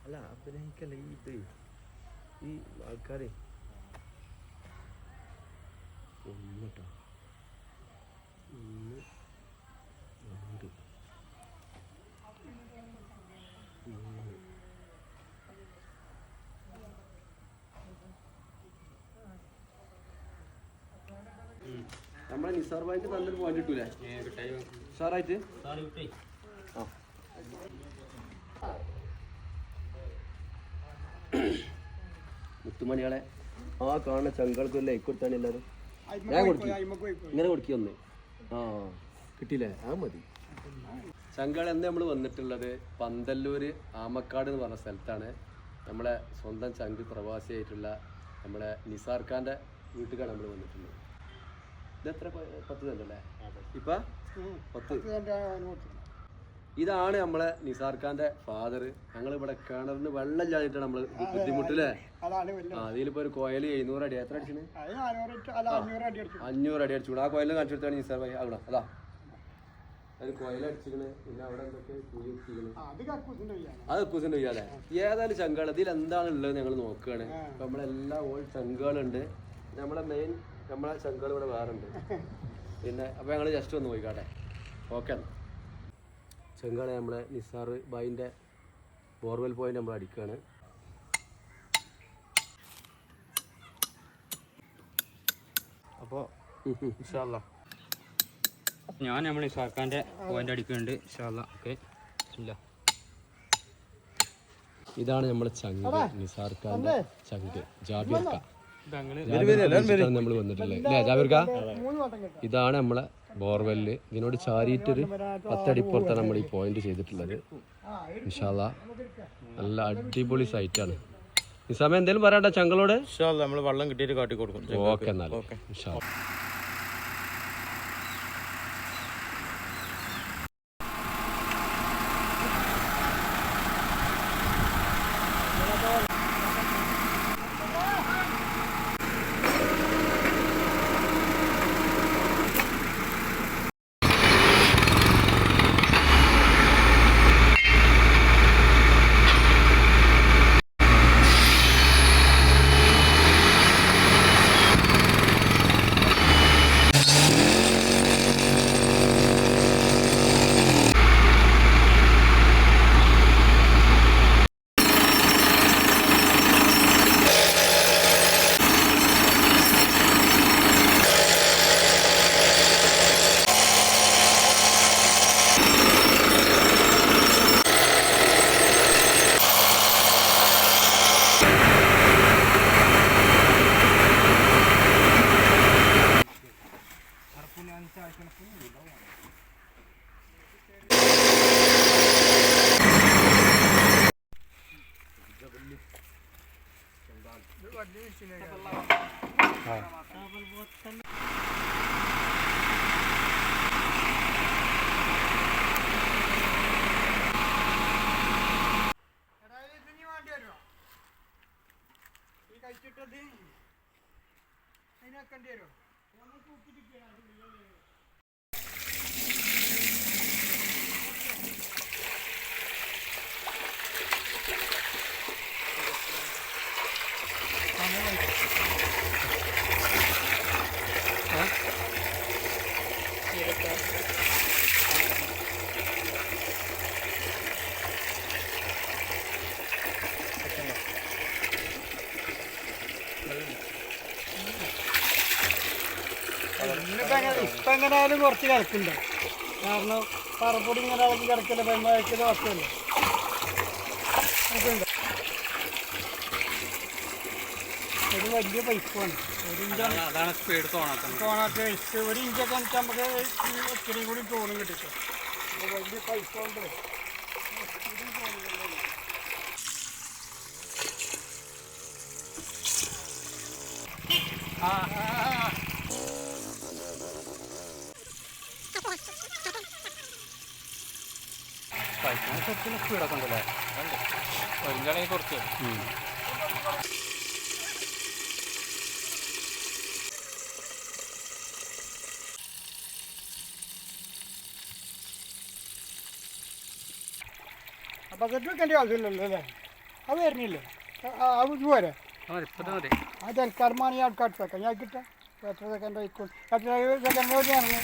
അല്ല അഭിനയിക്കല്ല ഇത് ഈ ആൾക്കാരെ ഒന്നിട്ടോ 1 2 3 നമ്മളെ നിസാർ ഭായിക്ക് നല്ലൊരു പോയിന്റ് കിട്ടൂലേ ഉഷാറായിട്ട് ആ മുത്തുമണികളെ ആ കാണുന്ന ചങ്കൾക്ക് ലൈക്ക് കൊടുത്താണ് എല്ലാവരും ഞാൻ കൊടുക്കും ഇങ്ങനെ കൊടുക്കൊന്ന് ആ കിട്ടിയില്ലേ ആ മതി ചങ്കൾ എന്ന് നമ്മൾ വന്നിട്ടുള്ളത് പന്തല്ലൂർ ആമക്കാട് എന്ന് പറഞ്ഞ സ്ഥലത്താണ് നമ്മളെ സ്വന്തം ചങ്ക് പ്രവാസിയായിട്ടുള്ള നമ്മളെ നിസാർ ഖാൻ്റെ വീട്ടിലാണ് നമ്മൾ വന്നിട്ടുള്ളത് ഇതെത്ര 10 സെൻ്റല്ലേ ഇപ്പം 10 ഇതാണ് നമ്മളെ നിസാർ ഖാൻ്റെ ഫാദർ ഞങ്ങളിവിടെ കിണറിന് വെള്ളം ഇല്ലാതിട്ടാണ് നമ്മൾ ബുദ്ധിമുട്ടില്ലേ അതിലിപ്പോൾ ഒരു കോയൽ 700 അടി എത്ര അടിച്ചിന് 500 അടി അടിച്ചു ആ കോയലിൽ കാണിച്ചു കൊടുത്താണ് നിസാർ ഭായി അവിടെ അതാ ഒരു കോയൽ അടിച്ചിക്കണ് പിന്നെ അവിടെ എന്തൊക്കെ അത് കക്കൂസിൻ്റെ വയ്യാതെ ഏതായാലും ചങ്കാൾ ഇതിൽ എന്താണ് ഉള്ളത് ഞങ്ങൾ നോക്കുകയാണ് ഇപ്പം നമ്മളെല്ലാ ഓൾ ചങ്കുകളുണ്ട് നമ്മളെ മെയിൻ നമ്മളെ ചങ്കുകൾ ഇവിടെ വേറെ ഉണ്ട് പിന്നെ അപ്പോൾ ഞങ്ങൾ ജസ്റ്റ് ഒന്ന് പോയിക്കാട്ടെ ഓക്കെ ചെങ്കാളെ നമ്മളെ നിസാർ ബായിൻ്റെ ബോർവെൽ പോയിന്റ് നമ്മൾ അടിക്കുകയാണ് അപ്പോൾ ഇൻഷാല്ലാ ഞാൻ നമ്മൾ നിസാർ ഖാൻ്റെ പോയിന്റ് അടിക്കുന്നുണ്ട് ഇൻഷാല്ലാ ഓക്കെ ഇല്ല ഇതാണ് നമ്മളെ ചങ്ക് നിസാർ ഖാൻ്റെ ചങ്ക് ജാബിർ ഖാൻ നമ്മൾ വന്നിട്ടുള്ളത് അല്ലേ ജാബിർ ഖാൻ ഇതാണ് നമ്മളെ ബോർവെല്ല് ഇതിനോട് ചാരിയിട്ടൊരു 10 അടിപ്പുറത്താണ് നമ്മൾ ഈ പോയിന്റ് ചെയ്തിട്ടുള്ളത് ഇൻഷാല്ലാ നല്ല അടിപൊളി സൈറ്റാണ് ഈ സമയം എന്തെങ്കിലും പറയട്ടെ ചങ്കളോട് നമ്മൾ വെള്ളം കിട്ടിയിട്ട് കാട്ടി കൊടുക്കും ഓക്കെ എന്നാൽ ഇൻഷാല്ലാ ഇപ്പം എങ്ങനെയായാലും കുറച്ച് കിടക്കുന്നുണ്ട് കാരണം പറപ്പൊടി ഇങ്ങനെ ഇളക്കി കിടക്കില്ല പയമ്പഴക്കില്ല വസ്തുവല്ലേ ഒരു വലിയ പൈപ്പാണ് ഒരു ഇഞ്ച് ഒരു ഇഞ്ചൊക്കെ നമുക്ക് ഇത്തിരി കൂടി തോന്നും കിട്ടിക്കും വലിയ പൈപ്പുണ്ട് സ്പീഡൊക്കെ ഉണ്ടല്ലേ ഒരിഞ്ചാണെങ്കിൽ കുറച്ച് ബക്കറ്റ് വെക്കേണ്ട ആവശ്യമില്ലല്ലോ അല്ലേ അത് വരുന്നില്ലേ അത് പോരെ ഇപ്പത്തെ മതി അത് തൽക്കാലമാണ് ഈ ആൾക്കാർ വെക്കാം ഞാൻ കിട്ടാം എത്ര സെക്കൻഡ് ആയിക്കോട്ടെ എത്ര സെക്കൻഡ് ഇറങ്ങി